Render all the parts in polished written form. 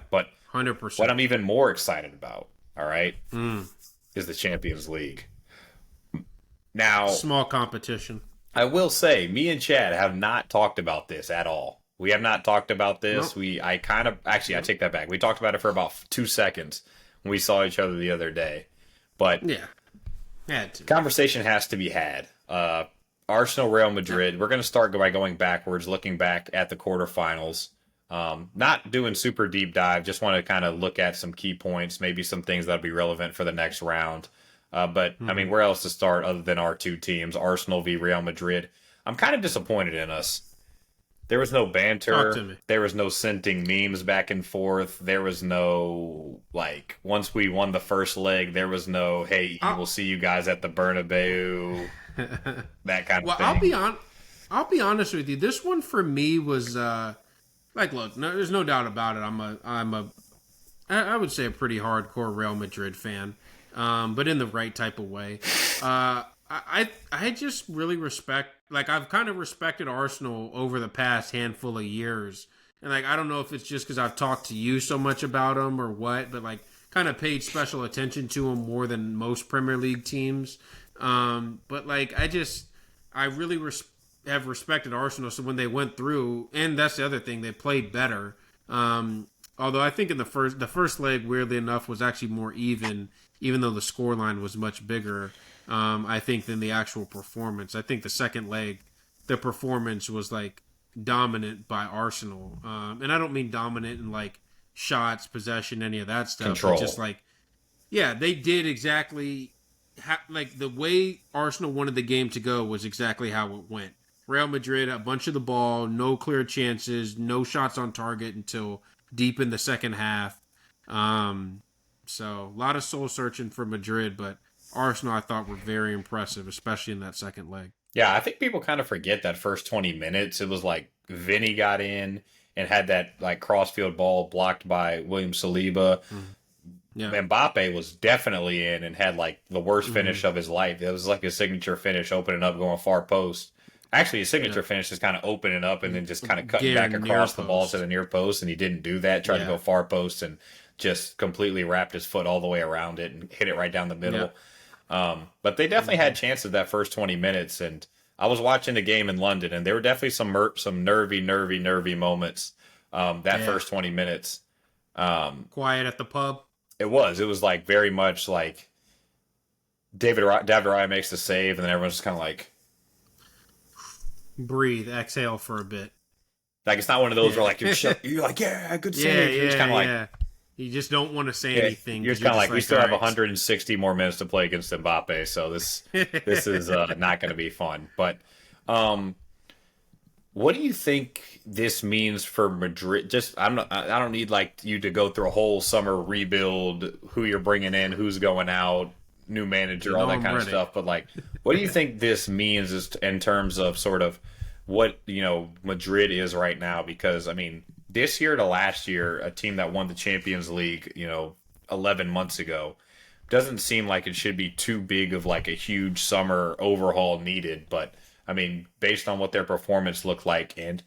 But 100%. what I'm even more excited about, all right, is the Champions League. Now, Small competition. I will say, me and Chad have not talked about this at all. We have not talked about this. Nope. I kind of, actually, I take that back. We talked about it for about 2 seconds when we saw each other the other day. But Yeah. Had to. conversation has to be had. Arsenal, Real Madrid. We're going to start by going backwards, looking back at the quarterfinals. Not doing super deep dive. Just want to kind of look at some key points, maybe some things that'll be relevant for the next round. But I mean, where else to start other than our two teams, Arsenal v Real Madrid? I'm kind of disappointed in us. There was no Talk to banter. me. There was no sending memes back and forth. There was no, once we won the first leg, there was no, hey, we'll see you guys at the Bernabeu, that kind of Well, thing. I'll be honest with you. This one for me was look, there's no doubt about it. I would say a pretty hardcore Real Madrid fan, but in the right type of way. I just really respect. Like, I've kind of respected Arsenal over the past handful of years, and like I don't know if it's just because I've talked to you so much about them or what, but like kind of paid special attention to them more than most Premier League teams. But like I really have respected Arsenal. So when they went through, and that's the other thing, they played better. Although I think in the first leg, weirdly enough, was actually more even though the scoreline was much bigger. I think than the actual performance. I think the second leg, the performance was like dominant by Arsenal, and I don't mean dominant in like shots, possession, any of that stuff. Control. But just like, yeah, they did exactly like the way Arsenal wanted the game to go was exactly how it went. Real Madrid, a bunch of the ball, no clear chances, no shots on target until deep in the second half. So a lot of soul searching for Madrid, but Arsenal I thought were very impressive, especially in that second leg. Yeah, I think people kind of forget that first 20 minutes. It was like Vinny got in and had that like crossfield ball blocked by William Saliba. Yeah. Mbappe was definitely in and had like the worst finish of his life. It was like his signature finish, opening up, going far post. Actually, his signature finish is kind of opening up and then just kind of cutting back across the ball to the near post, and he didn't do that. Tried to go far post and just completely wrapped his foot all the way around it and hit it right down the middle. But they definitely had chances that first 20 minutes, and I was watching the game in London, and there were definitely some nervy moments first 20 minutes. Quiet at the pub. It was like very much like David Raya makes the save, and then everyone's just kind of like, breathe, exhale for a bit. Like, it's not one of those where like you're like, yeah, good save. You're just kind of like, you just don't want to say anything. You're just kind of like, we still have right. 160 more minutes to play against Mbappe, so this is not going to be fun. But what do you think this means for Madrid? I don't need like you to go through a whole summer rebuild, who you're bringing in, who's going out, new manager, all that kind of stuff. But like, what do you think this means in terms of sort of what, Madrid is right now? Because I mean, this year to last year, a team that won the Champions League, 11 months ago, doesn't seem like it should be too big of like a huge summer overhaul needed. But I mean, based on what their performance looked like, and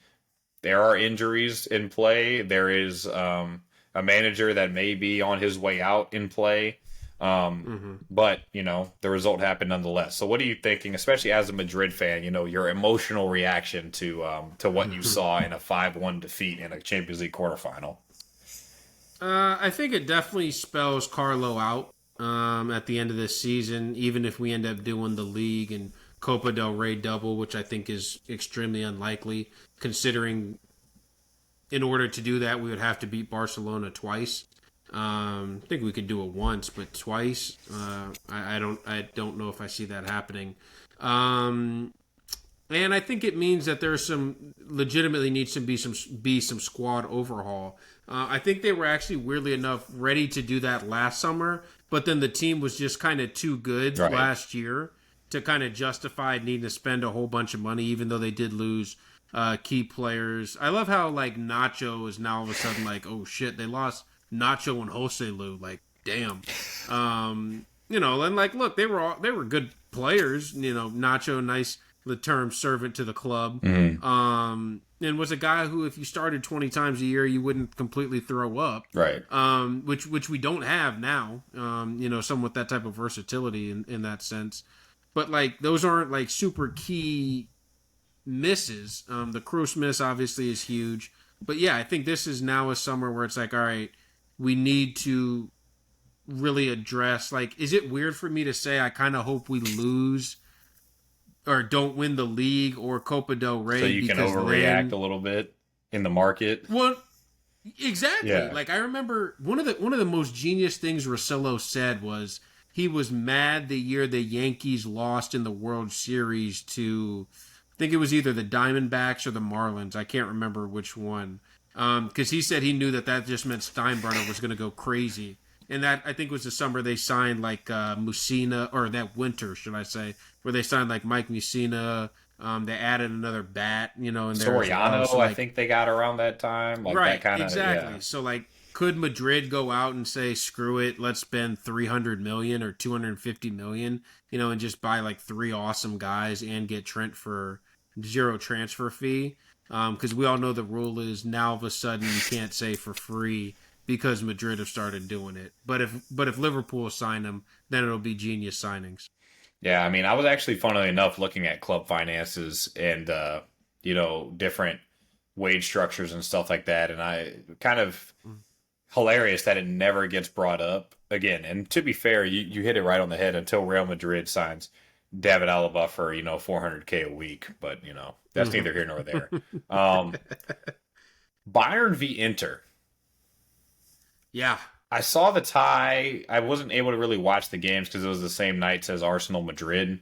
there are injuries in play, there is a manager that may be on his way out in play. But, the result happened nonetheless. So what are you thinking, especially as a Madrid fan, your emotional reaction to what you saw in a 5-1 defeat in a Champions League quarterfinal? I think it definitely spells Carlo out at the end of this season, even if we end up doing the league and Copa del Rey double, which I think is extremely unlikely, considering in order to do that, we would have to beat Barcelona twice. I think we could do it once, but twice, I don't know if I see that happening. And I think it means that there's legitimately needs to be some squad overhaul. I think they were actually, weirdly enough, ready to do that last summer, but then the team was just kind of too good last year to kind of justify needing to spend a whole bunch of money, even though they did lose key players. I love how like Nacho is now all of a sudden like, oh shit, they lost Nacho and Joselu, like, damn. And like, look, they were good players. Nacho, nice the term servant to the club. and was a guy who, if you started 20 times a year, you wouldn't completely throw up. Right. Which we don't have now. Someone with that type of versatility in that sense. But like those aren't like super key misses. The Kroos miss obviously is huge. But yeah, I think this is now a summer where it's like, all right, we need to really address, like, is it weird for me to say I kind of hope we lose or don't win the league or Copa del Rey? So you can overreact a little bit in the market. Well, exactly. Yeah. Like I remember one of the most genius things Russillo said was he was mad the year the Yankees lost in the World Series to, I think it was either the Diamondbacks or the Marlins. I can't remember which one. Because he said he knew that just meant Steinbrenner was going to go crazy. And that, I think, was the summer they signed, like, Mussina, or that winter, should I say, where they signed, like, Mike Mussina. They added another bat, in there. Soriano, so, like, I think they got around that time. Like right, that kind of, exactly. yeah. So, like, could Madrid go out and say, screw it, let's spend $300 million or $250 million, and just buy, like, 3 awesome guys and get Trent for 0 transfer fee? Because we all know the rule is now all of a sudden you can't say for free because Madrid have started doing it. But if Liverpool sign them, then it'll be genius signings. Yeah, I mean, I was actually, funnily enough, looking at club finances and, different wage structures and stuff like that. And I kind of hilarious that it never gets brought up again. And to be fair, you hit it right on the head until Real Madrid signs David Alaba for, $400K a week. But, that's neither here nor there. Bayern v. Inter. Yeah. I saw the tie. I wasn't able to really watch the games because it was the same nights as Arsenal Madrid.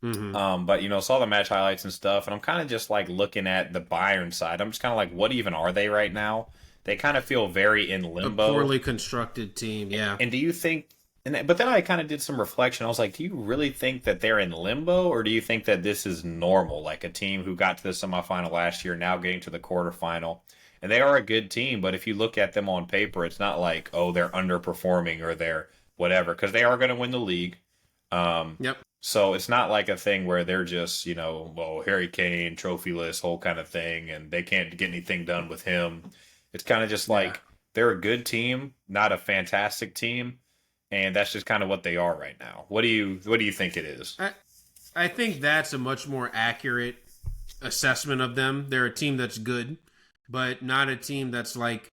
But saw the match highlights and stuff, and I'm kind of just like looking at the Bayern side. I'm just kind of like, what even are they right now? They kind of feel very in limbo. A poorly constructed team, yeah. And do you think? But then I kind of did some reflection. I was like, do you really think that they're in limbo, or do you think that this is normal? Like a team who got to the semifinal last year, now getting to the quarterfinal. And they are a good team, but if you look at them on paper, it's not like, oh, they're underperforming or they're whatever, because they are going to win the league. Yep. So it's not like a thing where they're just, Harry Kane, trophyless, whole kind of thing, and they can't get anything done with him. It's kind of just like they're a good team, not a fantastic team, and that's just kind of what they are right now. What do you think it is? I think that's a much more accurate assessment of them. They're a team that's good, but not a team that's like,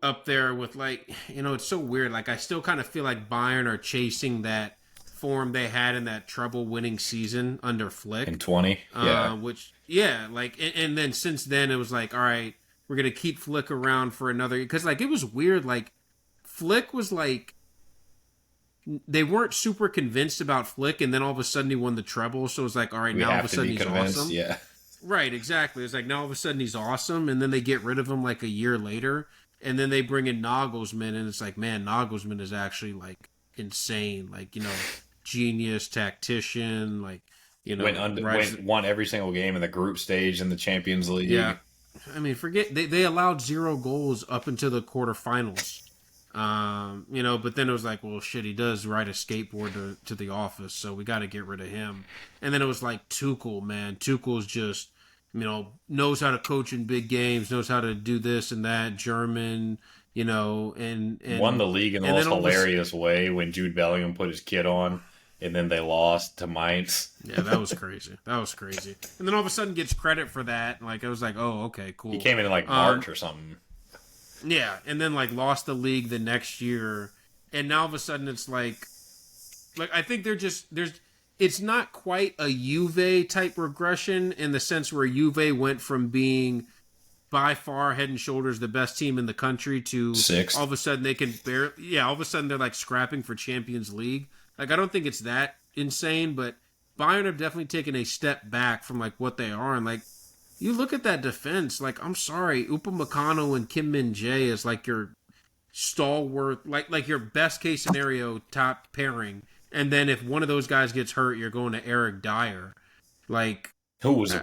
up there with like, it's so weird. Like I still kind of feel like Bayern are chasing that form they had in that treble winning season under Flick. In 20? Yeah. And then since then it was like, all right, we're going to keep Flick around for another, because like it was weird. Like Flick was like, they weren't super convinced about Flick, and then all of a sudden he won the treble. So it was like, all right, now all of a sudden he's awesome. Yeah. Right, exactly. It's like now all of a sudden he's awesome, and then they get rid of him like a year later, and then they bring in Nagelsmann, and it's like, man, Nagelsmann is actually like insane, like genius tactician, like won every single game in the group stage in the Champions League. Yeah, I mean, forget they allowed 0 goals up until the quarterfinals. But then it was like, well, shit, he does ride a skateboard to the office, so we got to get rid of him. And then it was like Tuchel, man. Tuchel's just, knows how to coach in big games, knows how to do this and that, German, and won the league in the most hilarious way when Jude Bellingham put his kid on, and then they lost to Mainz. Yeah, that was crazy. And then all of a sudden gets credit for that. Like, I was like, oh, okay, cool. He came in like March or something. Yeah, and then like lost the league the next year, and now all of a sudden it's like I think it's not quite a Juve type regression in the sense where Juve went from being by far head and shoulders the best team in the country to sixth. All of a sudden they can all of a sudden they're like scrapping for Champions League. Like I don't think it's that insane, but Bayern have definitely taken a step back from like what they are, and like you look at that defense, like, I'm sorry, Upamecano and Kim Min-jae is like your stalwart, like your best case scenario top pairing. And then if one of those guys gets hurt, you're going to Eric Dyer. Like, who was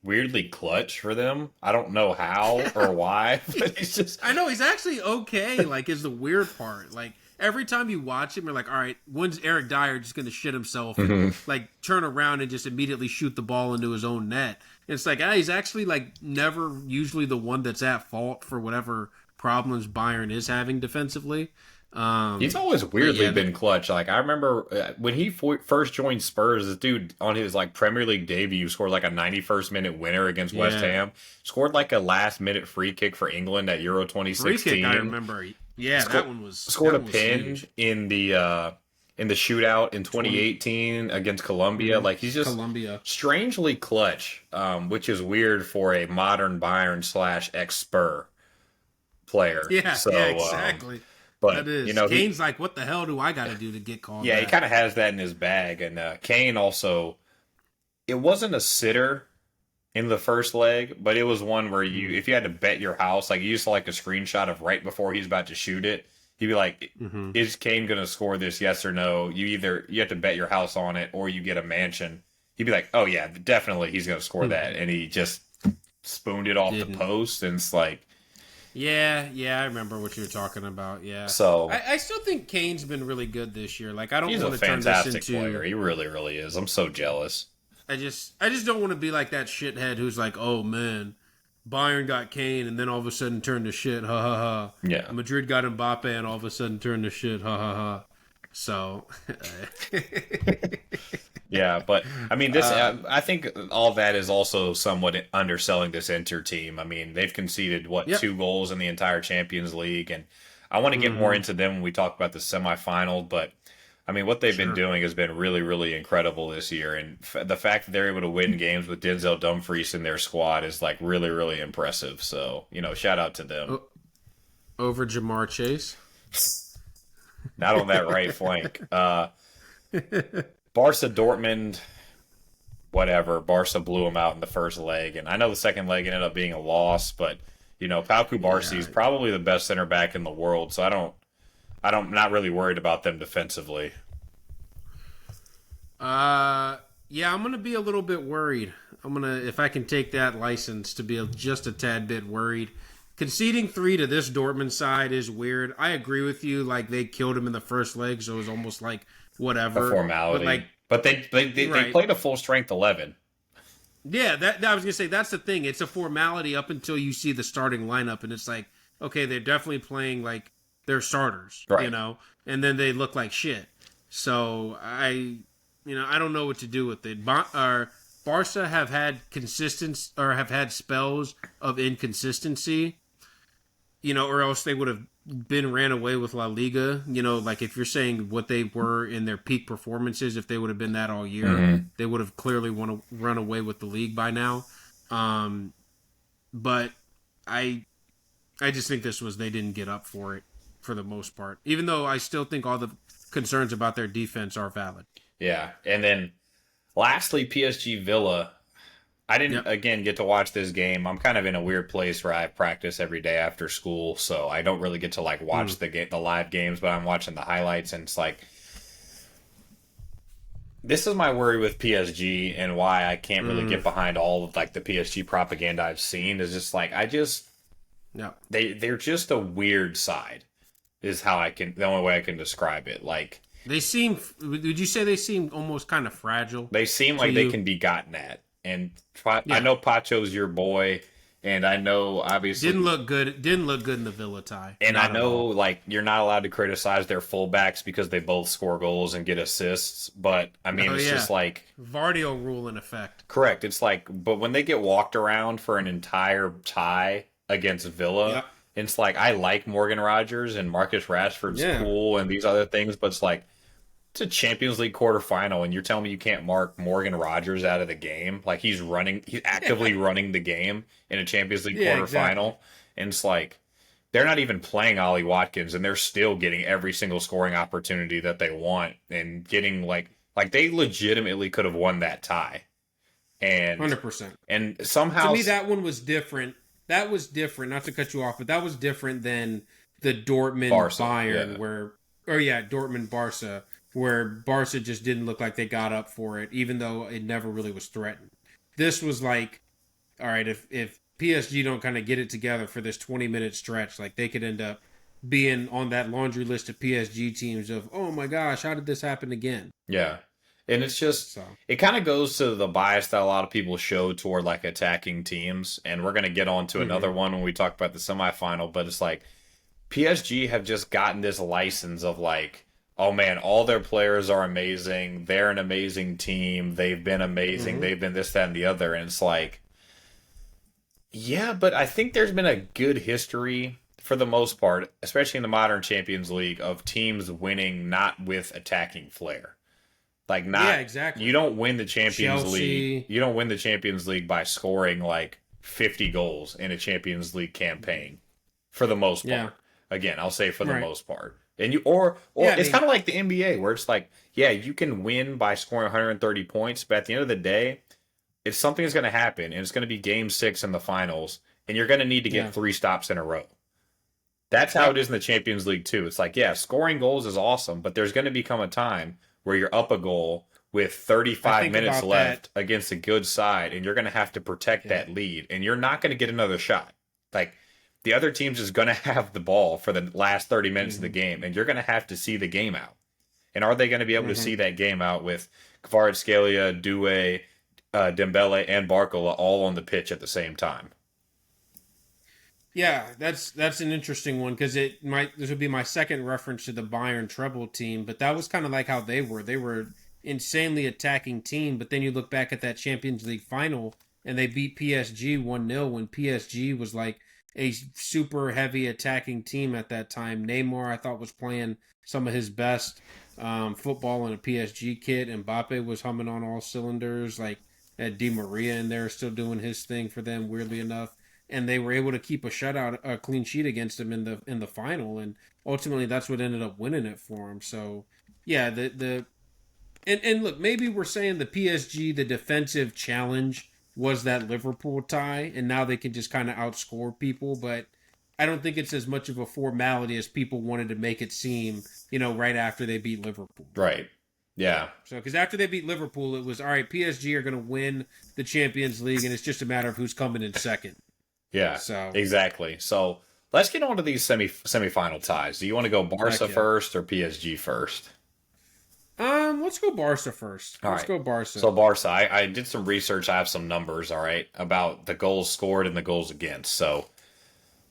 weirdly clutch for them. I don't know how or why, but he's just. I know he's actually okay. Like, is the weird part. Like, every time you watch him, you're like, all right, when's Eric Dyer just going to shit himself and Mm-hmm. like turn around and just immediately shoot the ball into his own net? And it's like, he's actually like never usually the one that's at fault for whatever problems Bayern is having defensively. He's always weirdly yeah, been clutch. Like I remember when he first joined Spurs, this dude on his like Premier League debut scored like a 91st minute winner against West Ham. Scored like a last minute free kick for England at Euro 2016. free kick, I remember. Yeah, that one was scored that a was pin huge. in the shootout in 2018 against Colombia. Like he's just Colombia. strangely clutch, which is weird for a modern Bayern / ex Spur player. Yeah, So, yeah, exactly. But That is. you know, Kane's like, what the hell do I got to do to get called? yeah, he back? kind of has that in his bag. And Kane also, it wasn't a sitter in the first leg, but it was one where if you had to bet your house, like you used to like a screenshot of right before he's about to shoot it, he'd be like, is Kane going to score this? Yes or no? You have to bet your house on it or you get a mansion. He'd be like, oh yeah, definitely he's going to score that. And he just spooned it off the post. And it's like, Yeah, I remember what you were talking about. Yeah. so I still think Kane's been really good this year. Like I don't he's want a to turn this fantastic into. player. He really, really is. I'm so jealous. I just don't want to be like that shithead who's like, oh man, Bayern got Kane and then all of a sudden turned to shit. Ha ha ha. Yeah. Madrid got Mbappe and all of a sudden turned to shit. Ha ha ha. So. Yeah, but I mean, I think all that is also somewhat underselling this Inter team. I mean, they've conceded 2 goals in the entire Champions League, and I want to get more into them when we talk about the semifinal. But I mean, what they've been doing has been really, really incredible this year, and the fact that they're able to win games with Denzel Dumfries in their squad is like really, really impressive. So shout out to them. Over Jamar Chase. Not on that right flank. Barca Dortmund, whatever. Barca blew them out in the first leg, and I know the second leg ended up being a loss, but Pau Cubarsí is probably the best center back in the world, so I'm not really worried about them defensively. Yeah, I'm gonna be a little bit worried. If I can take that license to be just a tad bit worried. Conceding 3 to this Dortmund side is weird. I agree with you. Like they killed him in the first leg, so it was almost like whatever. A formality. But they played a full strength 11. Yeah, that I was gonna say that's the thing. It's a formality up until you see the starting lineup, and it's like, okay, they're definitely playing like they're starters, right. and then they look like shit. So I don't know what to do with it. Barca have had have had spells of inconsistency, or else they would have been ran away with La Liga. Like if you're saying what they were in their peak performances, if they would have been that all year, they would have clearly run away with the league by now. But I just think they didn't get up for it for the most part, even though I still think all the concerns about their defense are valid. Yeah. And then lastly, PSG Villa. I didn't, again, get to watch this game. I'm kind of in a weird place where I practice every day after school, so I don't really get to watch the live games, but I'm watching the highlights, and it's like, this is my worry with PSG and why I can't really get behind all of the PSG propaganda I've seen. Is just they're just a weird side, is the only way I can describe it. Like, they seem. Would you say they seem almost kind of fragile? They seem like they can be gotten at. And I know Pacho's your boy, and I know obviously didn't look good. Didn't look good in the Villa tie. And I know you're not allowed to criticize their fullbacks because they both score goals and get assists. But I mean, just like Vardio rule in effect. Correct. It's but when they get walked around for an entire tie against Villa, it's I like Morgan Rogers and Marcus Rashford's cool and these other things, but it's a Champions League quarterfinal, and you're telling me you can't mark Morgan Rogers out of the game? He's actively running the game in a Champions League quarterfinal. Exactly. And it's they're not even playing Ollie Watkins, and they're still getting every single scoring opportunity that they want, and getting they legitimately could have won that tie. And 100%. And somehow, to me, that one was different. That was different. Not to cut you off, but that was different than the Dortmund Bayern, Dortmund Barca. Where Barca just didn't look like they got up for it, even though it never really was threatened. This was all right, if PSG don't kind of get it together for this 20-minute stretch, they could end up being on that laundry list of PSG teams of, oh my gosh, how did this happen again? Yeah. And it's just So, it kind of goes to the bias that a lot of people show toward like attacking teams. And we're gonna get on to another one when we talk about the semifinal, but it's like PSG have just gotten this license of like, oh man, all their players are amazing. They're an amazing team. They've been amazing. They've been this, that, and the other. And it's like, yeah, but I think there's been a good history for the most part, especially in the modern Champions League, of teams winning not with attacking flair. Like yeah, not exactly. you don't win the Champions League. Chelsea. You don't win the Champions League by scoring like 50 goals in a Champions League campaign for the most Yeah. part. Again, I'll say for the Right. most part. And you or Yeah, I it's mean, kind of like the NBA where it's like, yeah, you can win by scoring 130 points, but at the end of the day, if something's going to happen and it's going to be game 6 in the finals and you're going to need to get yeah. 3 stops in a row. That's how it is in the Champions League too. It's like, yeah, scoring goals is awesome, but there's going to become a time where you're up a goal with 35 minutes left against a good side, and you're going to have to protect that lead, and you're not going to get another shot. Like, the other team's just going to have the ball for the last 30 minutes of the game, and you're going to have to see the game out. And are they going to be able to see that game out with Kvaratskhelia, Doué, Dembele, and Barcola all on the pitch at the same time? Yeah, that's an interesting one because this would be my second reference to the Bayern treble team, but that was kind of like how they were. They were insanely attacking team, but then you look back at that Champions League final and they beat PSG 1-0 when PSG was like a super heavy attacking team at that time. Neymar, I thought, was playing some of his best football in a PSG kit. Mbappe was humming on all cylinders. Like, had Di Maria in there still doing his thing for them, weirdly enough. And they were able to keep a clean sheet against him in the final, and ultimately that's what ended up winning it for him. So, yeah, and look, maybe we're saying the PSG, the defensive challenge was that Liverpool tie, and now they can just kind of outscore people. But I don't think it's as much of a formality as people wanted to make it seem, right after they beat Liverpool. Right. Yeah. So, because after they beat Liverpool, it was, all right, PSG are going to win the Champions League, and it's just a matter of who's coming in second. Yeah, So exactly. So let's get on to these semifinal ties. Do you want to go Barca first or PSG first? Let's go Barca first. Let's go Barca. So Barca, I did some research. I have some numbers, all right, about the goals scored and the goals against. So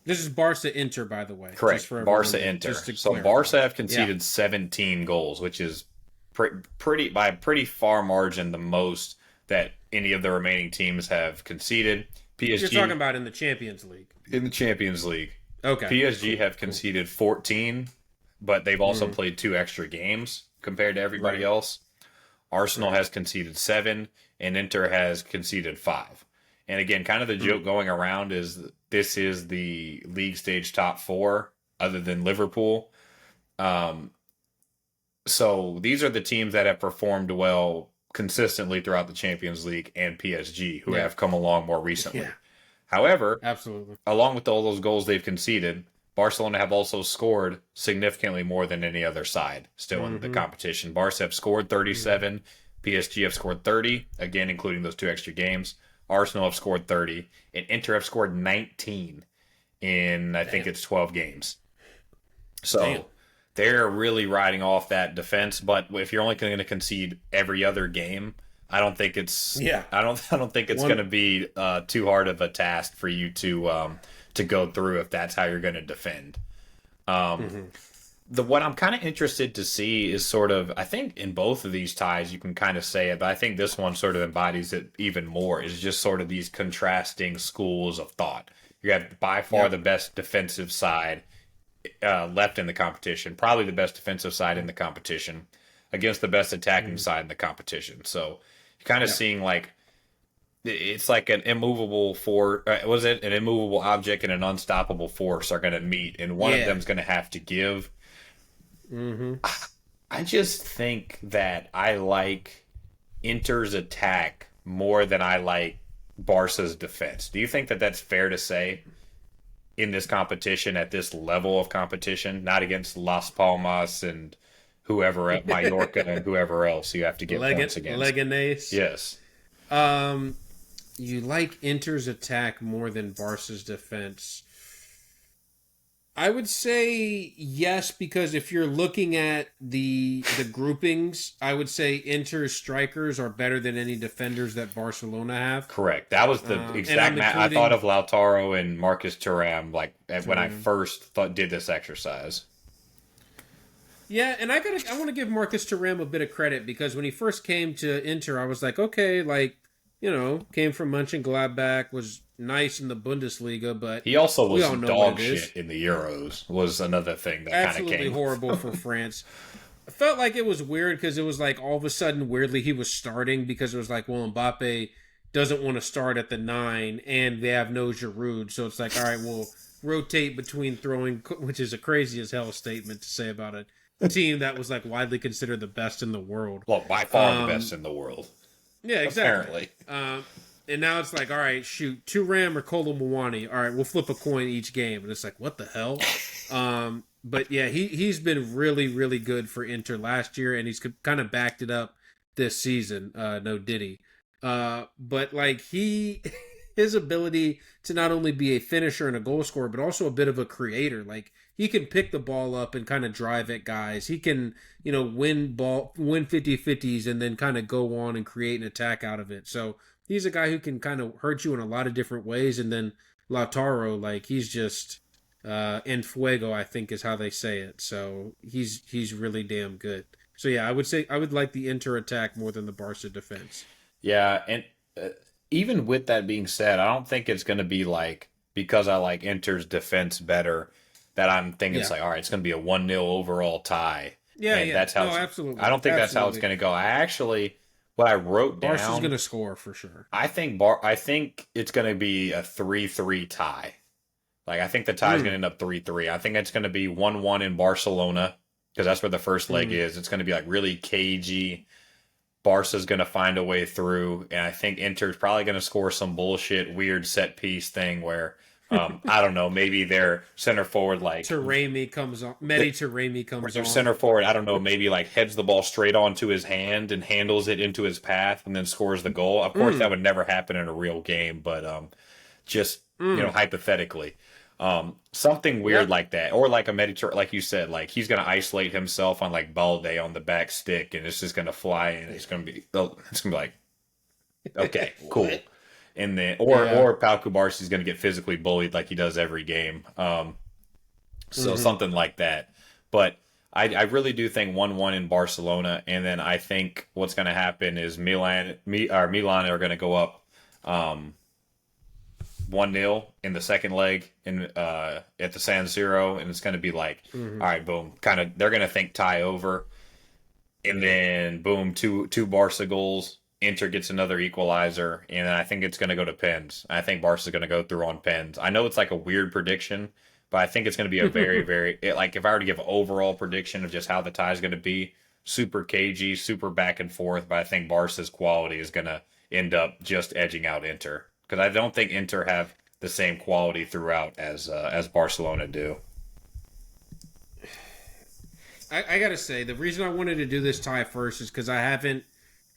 this is Barca Inter, by the way. Correct. Barca Inter. So clarify. Barca have conceded 17 goals, which is pretty by a pretty far margin the most that any of the remaining teams have conceded. PSG, you're talking about in the Champions League. In the Champions League. Okay. PSG have conceded 14, but they've also played 2 extra games compared to everybody else. Arsenal has conceded 7, and Inter has conceded 5. And again, kind of the joke going around is this is the league stage top 4, other than Liverpool. So these are the teams that have performed well consistently throughout the Champions League, and PSG, who have come along more recently. Yeah. However, absolutely, along with all those goals they've conceded, Barcelona have also scored significantly more than any other side still in the competition. Barca have scored 37, PSG have scored 30, again, including those 2 extra games. Arsenal have scored 30, and Inter have scored 19 in, I think it's 12 games. So they're really riding off that defense, but if you're only going to concede every other game, I don't think it's I don't think it's going to be too hard of a task for you to go through if that's how you're going to defend. What I'm kind of interested to see is sort of, I think in both of these ties you can kind of say it, but I think this one sort of embodies it even more, is just sort of these contrasting schools of thought. You have by far the best defensive side left in the competition, probably the best defensive side in the competition, against the best attacking side in the competition. So you're kind of seeing like it's like an immovable an immovable object and an unstoppable force are going to meet, and one of them's going to have to give. I just think that I like Inter's attack more than I like Barca's defense. Do you think that that's fair to say? In this competition, at this level of competition, not against Las Palmas and whoever at Mallorca and whoever else you have to get points against. Leganés. Yes. You like Inter's attack more than Barca's defense. I would say yes, because if you're looking at the groupings, I would say Inter's strikers are better than any defenders that Barcelona have. Correct. That was the And exact I'm match I thought including of Lautaro and Marcus Thuram when I Turan. first did this exercise. Yeah, and I want to give Marcus Thuram a bit of credit because when he first came to Inter, I was like, okay, like, came from Mönchengladbach, was nice in the Bundesliga, but He also we was all know what dog it is. shit in the Euros. Was another thing that kind of Absolutely came. horrible for France. I felt like it was weird because it was like all of a sudden, weirdly, he was starting because it was like, well, Mbappe doesn't want to start at the 9 and they have no Giroud. So it's like, all right, we'll rotate between throwing, which is a crazy as hell statement to say about a team that was like widely considered the best in the world. Well, by far the best in the world. Yeah, exactly. Apparently. And now it's like, all right, shoot, Thuram or Kolo Muani. All right, we'll flip a coin each game. And it's like, what the hell? But yeah, he's been really, really good for Inter last year, and he's kind of backed it up this season. No Diddy. But like his ability to not only be a finisher and a goal scorer, but also a bit of a creator. Like he can pick the ball up and kind of drive at guys. He can, win 50-50s and then kind of go on and create an attack out of it. So he's a guy who can kind of hurt you in a lot of different ways. And then Lautaro, like he's just en fuego, I think is how they say it. So he's really damn good. So yeah, I would say I would like the Inter attack more than the Barca defense. Yeah, and even with that being said, I don't think it's going to be like because I like Inter's defense better that I'm thinking it's like, all right, it's going to be a 1-0 overall tie. Yeah, and yeah. that's how Absolutely. I don't think that's how it's Absolutely. going to go. I actually, what I wrote down, Barca's going to score for sure. I think it's going to be a 3-3 tie. Like I think the tie is going to end up 3-3. I think it's going to be 1-1 in Barcelona because that's where the first leg is. It's going to be like really cagey. Barca's going to find a way through, and I think Inter's probably going to score some bullshit, weird set piece thing where, I don't know, maybe their center forward like Taremi comes on. Mehdi Taremi comes their on. center forward, I don't know, maybe like heads the ball straight onto his hand and handles it into his path and then scores the goal. Of course, that would never happen in a real game, but just hypothetically. Something weird like that, or like a Mediterranean, like you said, like he's gonna isolate himself on like Balde on the back stick, and it's just gonna fly, and it's gonna be like, okay, cool, and then or Pau Kubarsi is gonna get physically bullied like he does every game, so something like that. But I really do think 1-1 in Barcelona, and then I think what's gonna happen is Milan are gonna go up. 1-0 in the second leg at the San Siro, and it's going to be like, all right, boom, kind of. They're going to think tie over, and then boom, two Barca goals. Inter gets another equalizer, and then I think it's going to go to pens. I think Barca's going to go through on pens. I know it's like a weird prediction, but I think it's going to be a very, very like if I were to give an overall prediction of just how the tie is going to be, super cagey, super back and forth. But I think Barca's quality is going to end up just edging out Inter. Because I don't think Inter have the same quality throughout as Barcelona do. I gotta say, the reason I wanted to do this tie first is because I haven't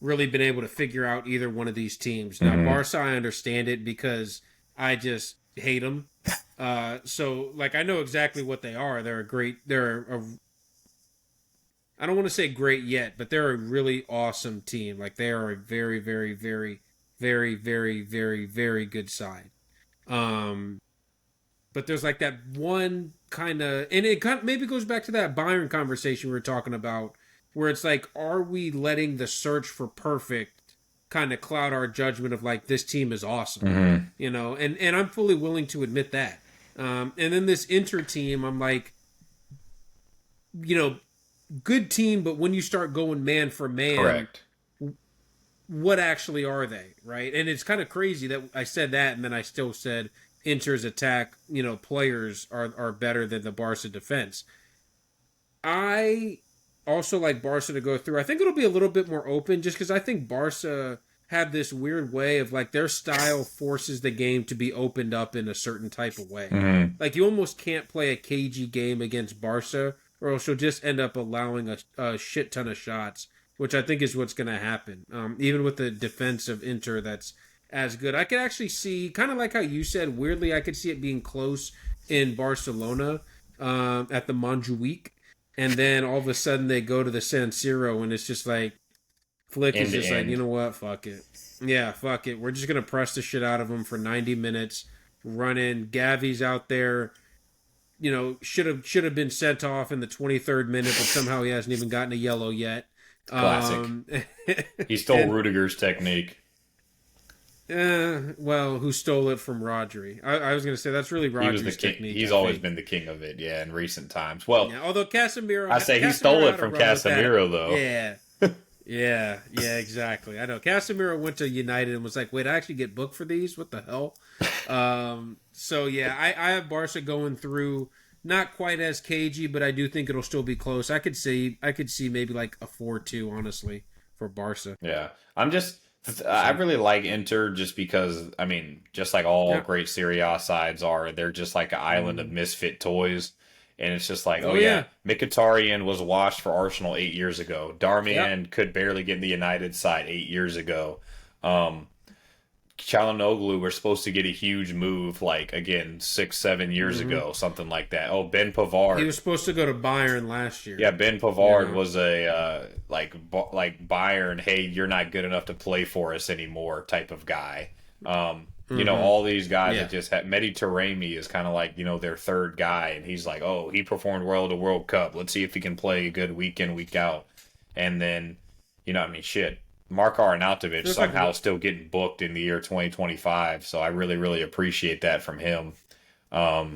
really been able to figure out either one of these teams. Now, Barca, I understand it because I just hate them. So, like, I know exactly what they are. I don't want to say great yet, but they're a really awesome team. Like, they are a very, very, very, very, very, very, very good side. But there's like that one kind of, and it kind of maybe goes back to that Bayern conversation we were talking about, where it's like, are we letting the search for perfect kind of cloud our judgment of like, this team is awesome, and I'm fully willing to admit that. And then this Inter team, I'm like, good team, but when you start going man for man, correct. What actually are they, right? And it's kind of crazy that I said that, and then I still said Inter's attack, players are better than the Barca defense. I also like Barca to go through. I think it'll be a little bit more open just because I think Barca have this weird way of like their style forces the game to be opened up in a certain type of way. Like you almost can't play a cagey game against Barca or else you'll just end up allowing a shit ton of shots, which I think is what's going to happen. Even with the defense of Inter that's as good. I could actually see, kind of like how you said, weirdly, I could see it being close in Barcelona. at the Montjuic, and then all of a sudden they go to the San Siro, and it's just like Flick is just like, you know what, fuck it, yeah, fuck it, we're just gonna press the shit out of them for 90 minutes, running. Gavi's out there. Should have been sent off in the 23rd minute, but somehow he hasn't even gotten a yellow yet. Classic. He stole Rudiger's technique. Well, who stole it from Rodri? I was going to say that's really Rodri's technique. He's always been the king of it, yeah, in recent times. Well, yeah, although Casemiro, he stole it from Casemiro, though. Yeah. Yeah, exactly. I know. Casemiro went to United and was like, wait, I actually get booked for these? What the hell? So, yeah, I have Barca going through, not quite as cagey, but I do think it'll still be close. I could see maybe like a 4-2, honestly, for Barca. Yeah. I really like Inter just because, I mean, just like all great Serie A sides are, they're just like an island of misfit toys. And it's just like, oh yeah, Mkhitaryan was washed for Arsenal 8 years ago. Darmian could barely get in the United side 8 years ago. Çalhanoğlu were supposed to get a huge move, like, again, 6-7 years ago, something like that. Oh, Ben Pavard. He was supposed to go to Bayern last year. Yeah, Ben Pavard was a, like Bayern, hey, you're not good enough to play for us anymore type of guy. All these guys that just had Mehdi Taremi is kind of like, their third guy. And he's like, oh, he performed well at the World Cup. Let's see if he can play a good week in, week out. And then, shit. Marko Arnautovic somehow still getting booked in the year 2025. So I really, really appreciate that from him.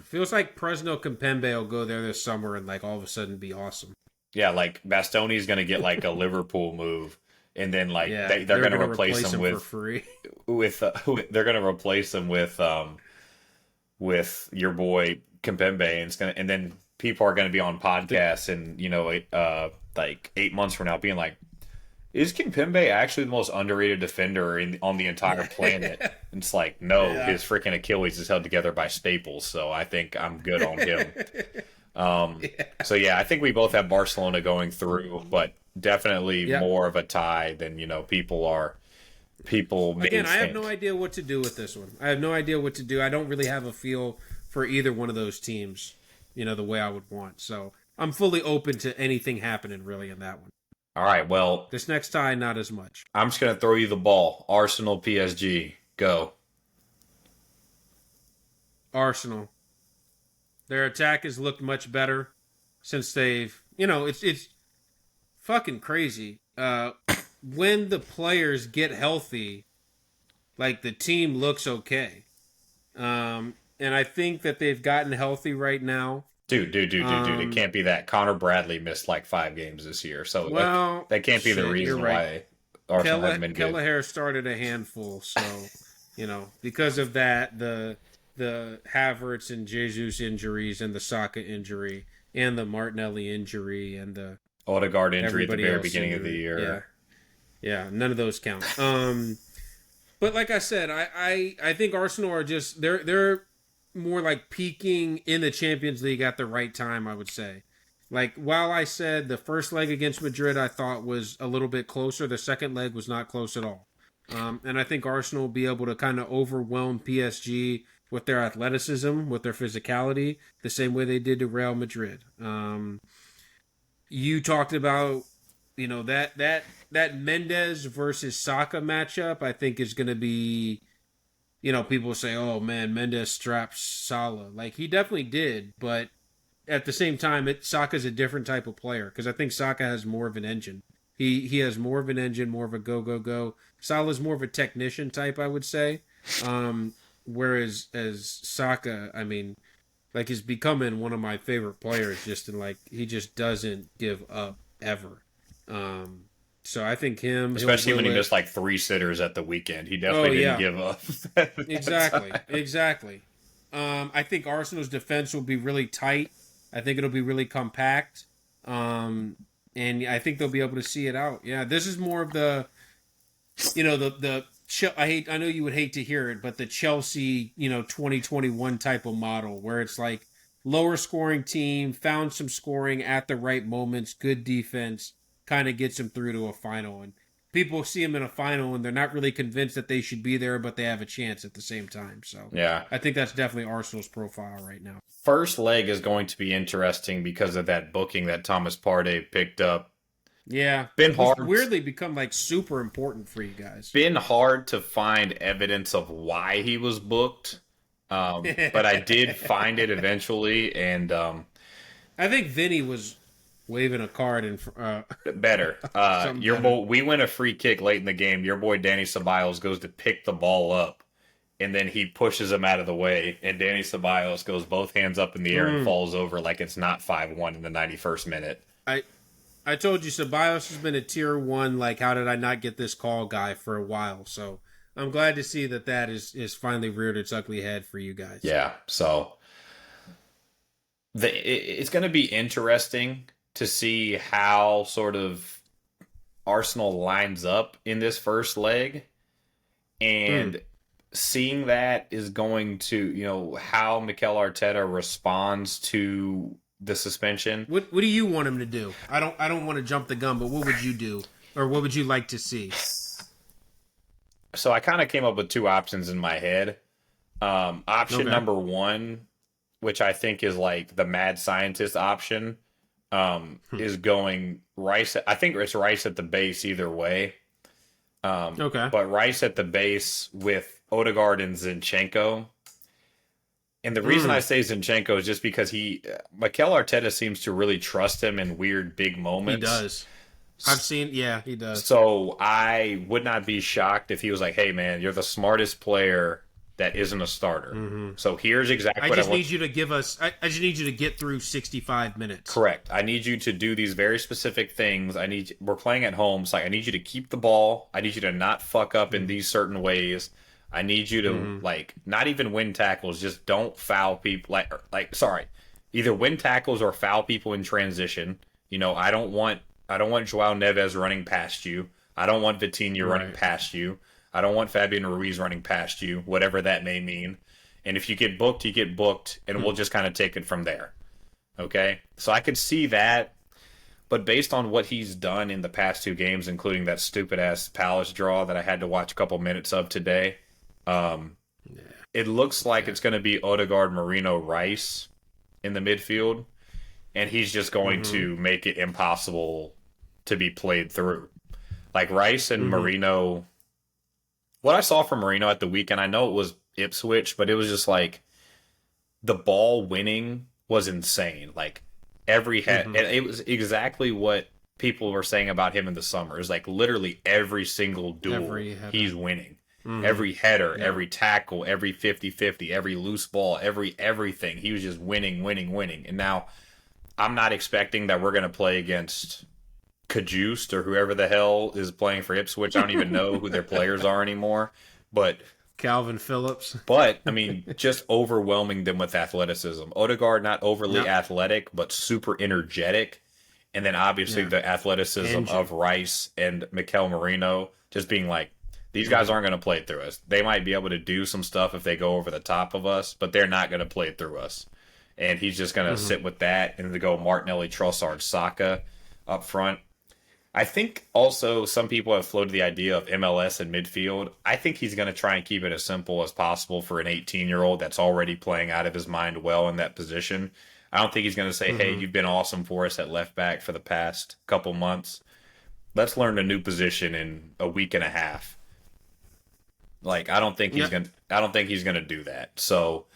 Feels like Presnel Kimpembe will go there this summer and like all of a sudden be awesome. Yeah, like Bastoni's going to get like a Liverpool move. And then, like, they're going to replace him with for free. They're going to replace him with your boy Kimpembe, and then people are going to be on podcasts and like 8 months from now being like, is Kimpembe actually the most underrated defender on the entire planet? And it's like, no, his freaking Achilles is held together by staples, so I think I'm good on him. So yeah, I think we both have Barcelona going through, but definitely more of a tie than people again, I have no idea what to do with this one. I have no idea what to do. I don't really have a feel for either one of those teams, the way I would want. So I'm fully open to anything happening really in that one. All right, well, this next tie, not as much. I'm just going to throw you the ball. Arsenal, PSG, go. Arsenal. Their attack has looked much better since they've, it's fucking crazy. When the players get healthy, like the team looks okay. And I think that they've gotten healthy right now. Dude. It can't be that. Connor Bradley missed like 5 games this year. So that can't be the reason why Arsenal hasn't been good. Kelleher started a handful. So, because of that, the Havertz and Jesus injuries and the Saka injury and the Martinelli injury and the Odegaard injury at the very beginning of the year. Yeah, none of those count. But like I said, I think Arsenal are just they're more like peaking in the Champions League at the right time, I would say. Like, while I said the first leg against Madrid I thought was a little bit closer, the second leg was not close at all. And I think Arsenal will be able to kind of overwhelm PSG with their athleticism, with their physicality, the same way they did to Real Madrid. You talked about, that Mendes versus Saka matchup, I think is going to be, people say, oh man, Mendes straps Salah. Like, he definitely did, but at the same time, Saka's a different type of player, because I think Saka has more of an engine. He has more of an engine, more of a go. Salah's more of a technician type, I would say. Whereas as Saka, I mean, like, is becoming one of my favorite players, just in like, he just doesn't give up ever. So I think him, especially when he missed like 3 sitters at the weekend, he definitely didn't give up. Exactly. I think Arsenal's defense will be really tight. I think it'll be really compact. And I think they'll be able to see it out. Yeah, this is more of the, I know you would hate to hear it, but the Chelsea, 2021 type of model, where it's like lower scoring team, found some scoring at the right moments, good defense, kind of gets them through to a final. And people see them in a final and they're not really convinced that they should be there, but they have a chance at the same time. So Yeah. I think that's definitely Arsenal's profile right now. First leg is going to be interesting because of that booking that Thomas Partey picked up. Yeah, Been it's hard. weirdly become like super important for you guys. Been hard to find evidence of why he was booked, but I did find it eventually, and I think Vinny was waving a card in. better. Your boy, we win a free kick late in the game. Your boy Danny Ceballos goes to pick the ball up, and then he pushes him out of the way, and Danny Ceballos goes both hands up in the air and falls over like it's not 5-1 in the 91st minute. I told you Ceballos has been a tier 1, like, how did I not get this call guy for a while. So I'm glad to see that is finally reared its ugly head for you guys. Yeah, so it's going to be interesting to see how sort of Arsenal lines up in this first leg. And seeing that is going to, how Mikel Arteta responds to the suspension. What do you want him to do? I don't want to jump the gun, but what would you do, or what would you like to see? So I kind of came up with two options in my head. Option number one, which I think is like the mad scientist option, is going Rice. I think it's Rice at the base either way. But Rice at the base with Odegaard and Zinchenko. And the reason I say Zinchenko is just because Mikel Arteta seems to really trust him in weird big moments. He does. He does. So I would not be shocked if he was like, hey, man, you're the smartest player that isn't a starter. So here's exactly what I want. I just need you to get through 65 minutes. Correct. I need you to do these very specific things. We're playing at home, so I need you to keep the ball. I need you to not fuck up in these certain ways. I need you to not even win tackles, just don't foul people. Either win tackles or foul people in transition. I don't want Joao Neves running past you. I don't want Vitinha running past you. I don't want Fabian Ruiz running past you, whatever that may mean. And if you get booked, you get booked, and we'll just kind of take it from there. Okay? So I could see that, but based on what he's done in the past two games, including that stupid-ass Palace draw that I had to watch a couple minutes of today, it looks like it's going to be Odegaard, Marino, Rice in the midfield, and he's just going to make it impossible to be played through. Like Rice and Marino, what I saw from Marino at the weekend, I know it was Ipswich, but it was just like the ball winning was insane. Like every head, and it was exactly what people were saying about him in the summer. It's like literally every single duel he's winning. Every header, every tackle, every 50-50, every loose ball, everything. He was just winning. And now I'm not expecting that we're going to play against Cajuste or whoever the hell is playing for Ipswich. I don't even know who their players are anymore. But Calvin Phillips. But, I mean, just overwhelming them with athleticism. Odegaard, not overly athletic, but super energetic. And then obviously the athleticism of Rice and Mikel Merino just being like, these guys aren't going to play through us. They might be able to do some stuff if they go over the top of us, but they're not going to play through us. And he's just going to sit with that and to go Martinelli, Trossard, Saka up front. I think also some people have floated the idea of MLS in midfield. I think he's going to try and keep it as simple as possible for an 18-year-old that's already playing out of his mind well in that position. I don't think he's going to say, hey, you've been awesome for us at left back for the past couple months. Let's learn a new position in a week and a half. Like, I don't think he's going to do that. So,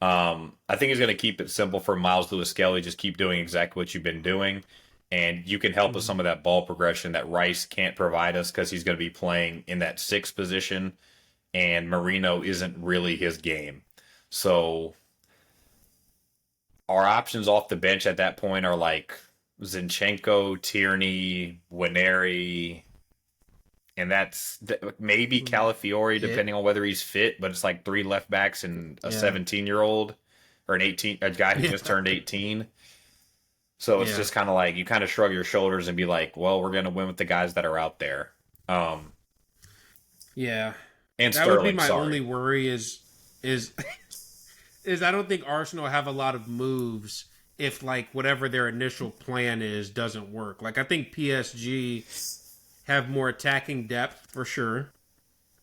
I think he's going to keep it simple for Miles Lewis-Skelly. Just keep doing exactly what you've been doing. And you can help with some of that ball progression that Rice can't provide us because he's going to be playing in that 6th position, and Marino isn't really his game. So our options off the bench at that point are like Zinchenko, Tierney, Waneri, and that's maybe Calafiori, depending on whether he's fit, but it's like 3 left backs and a 17-year-old or a guy who just turned 18. So it's just kind of like you kind of shrug your shoulders and be like, well, we're going to win with the guys that are out there. And that Sterling, would be my only worry is I don't think Arsenal have a lot of moves if like whatever their initial plan is doesn't work. Like I think PSG have more attacking depth for sure.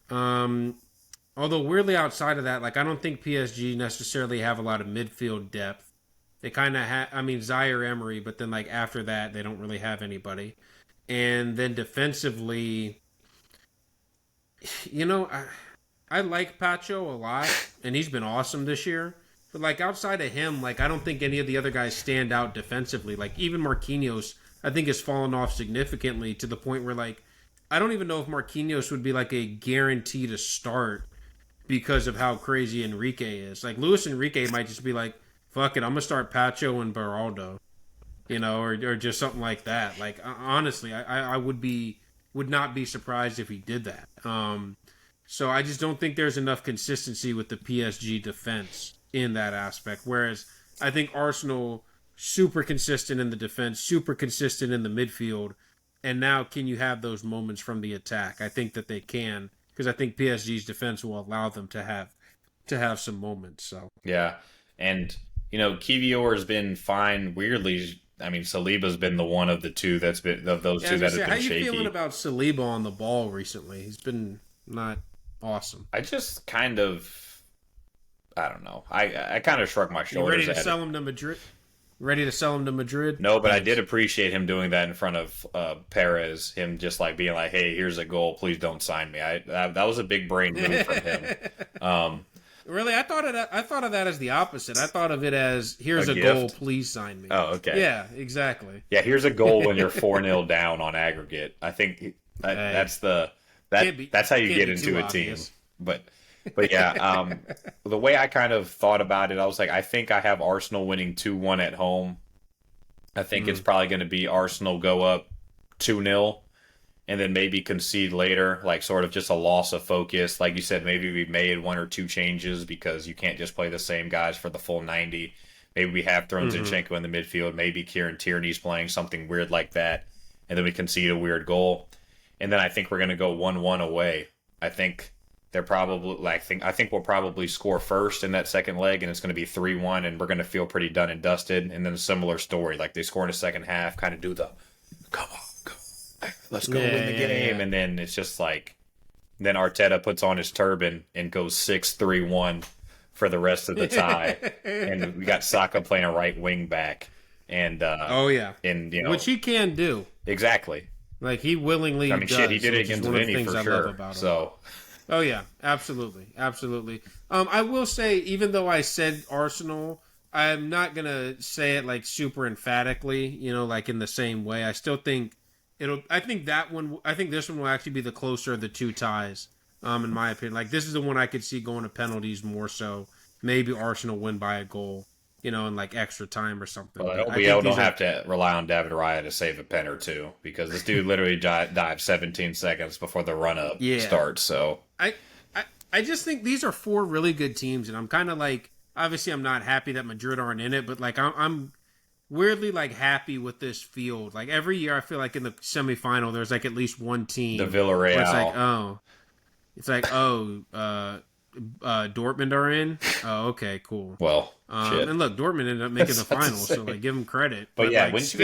Although weirdly outside of that, like I don't think PSG necessarily have a lot of midfield depth. They kind of have, I mean, Zaire Emery, but then like after that, they don't really have anybody. And then defensively, I like Pacho a lot, and he's been awesome this year. But like outside of him, like I don't think any of the other guys stand out defensively. Like even Marquinhos, I think has fallen off significantly to the point where like I don't even know if Marquinhos would be like a guarantee to start because of how crazy Enrique is. Like Luis Enrique might just be like, "Fuck it, I'm gonna start Pacho and Beraldo," or just something like that. Like honestly, I would not be surprised if he did that. So I just don't think there's enough consistency with the PSG defense in that aspect. Whereas I think Arsenal super consistent in the defense, super consistent in the midfield, and now can you have those moments from the attack? I think that they can, because I think PSG's defense will allow them to have some moments. So yeah, and Kivior has been fine. Weirdly, I mean, Saliba's been the one of the two that's been of those two that have been shaky. How you feeling about Saliba on the ball recently? He's been not awesome. I just kind of, I don't know. I kind of shrug my shoulders. You ready to sell him to Madrid? Ready to sell him to Madrid? No, but I did appreciate him doing that in front of Perez. Him just like being like, "Hey, here's a goal. Please don't sign me." That was a big brain move from him. Really, I thought of that as the opposite. I thought of it as, "Here's a goal. Please sign me." Oh, okay. Yeah, exactly. Yeah, here's a goal when you're 4-0 down on aggregate. I think that's how you get into a team. But yeah, the way I kind of thought about it, I was like, I think I have Arsenal winning 2-1 at home. I think it's probably going to be Arsenal go up 2-0 and then maybe concede later, like sort of just a loss of focus. Like you said, maybe we made one or two changes because you can't just play the same guys for the full 90. Maybe we have thrown Zinchenko in the midfield. Maybe Kieran Tierney's playing something weird like that. And then we concede a weird goal. And then I think we're going to go 1-1 away. I think they're probably I think we'll probably score first in that second leg, and it's going to be 3-1, and we're going to feel pretty done and dusted. And then a similar story, like they score in the second half, kind of do the come on, let's go win the game, and then it's just like then Arteta puts on his turban and goes 6-3-1 for the rest of the tie, and we got Saka playing a right wing back, and and which he can do exactly. Like he willingly. I mean, does, shit, he did it against Vinny for sure. So. Oh yeah, absolutely. I will say, even though I said Arsenal, I'm not gonna say it like super emphatically, like in the same way. I still think I think this one will actually be the closer of the two ties, in my opinion. Like this is the one I could see going to penalties more so. Maybe Arsenal win by a goal, in like extra time or something. Well, I hope we don't have to rely on David Raya to save a pen or two, because this dude literally dived 17 seconds before the run-up starts, so... I just think these are four really good teams, and I'm kind of like... Obviously, I'm not happy that Madrid aren't in it, but like I'm weirdly like happy with this field. Like every year, I feel like in the semifinal, there's like at least one team. The Villarreal. Dortmund are in. Oh, okay, cool. Well, shit. And look, Dortmund ended up making the finals, so like give them credit. But yeah, like, once you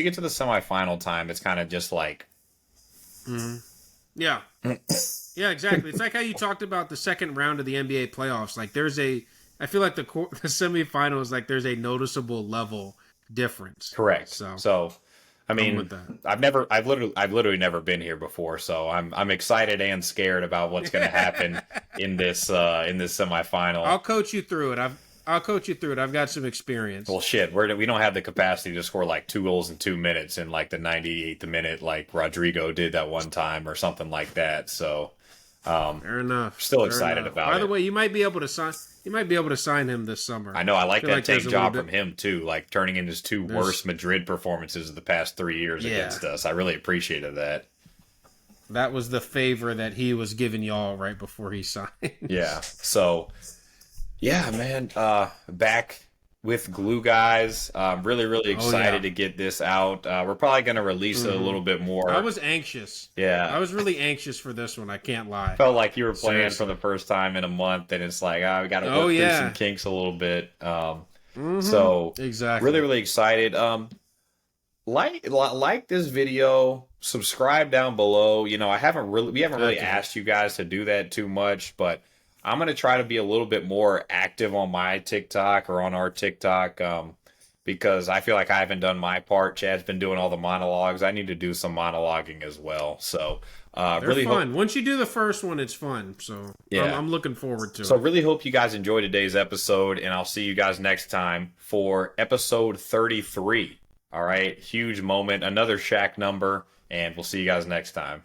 get to the semifinal time, it's kind of just like, yeah, yeah, exactly. It's like how you talked about the second round of the NBA playoffs. Like I feel like the semifinals, like there's a noticeable level difference. Correct. So. I mean, I've literally never been here before, so I'm excited and scared about what's going to happen in this semifinal. I'll coach you through it. I've got some experience. Well, shit, we don't have the capacity to score like 2 goals in 2 minutes in like the 98th minute, like Rodrigo did that one time or something like that. So, fair enough. Still excited about it. By the way, you might be able to sign him this summer. I know. I like that take job from him too, like turning in his 2 worst Madrid performances of the past 3 years against us. I really appreciated that. That was the favor that he was giving y'all right before he signed. Yeah. So, yeah, man. Back with Glue Guys. Really, really excited to get this out. We're probably going to release it a little bit more. I was anxious. Yeah. I was really anxious for this one. I can't lie. Felt like you were playing for the first time in a month, and it's like, we got to work through some kinks a little bit. So, exactly. really, really excited. like this video, subscribe down below. You know, we haven't really Okay. asked you guys to do that too much, but I'm gonna try to be a little bit more active on my TikTok or on our TikTok, because I feel like I haven't done my part. Chad's been doing all the monologues. I need to do some monologuing as well. So They're really fun. hope, Once you do the first one, it's fun. So yeah. I'm looking forward to So it. really hope you guys enjoyed today's episode, and I'll see you guys next time for episode 33. All right, huge moment, another Shaq number, and we'll see you guys next time.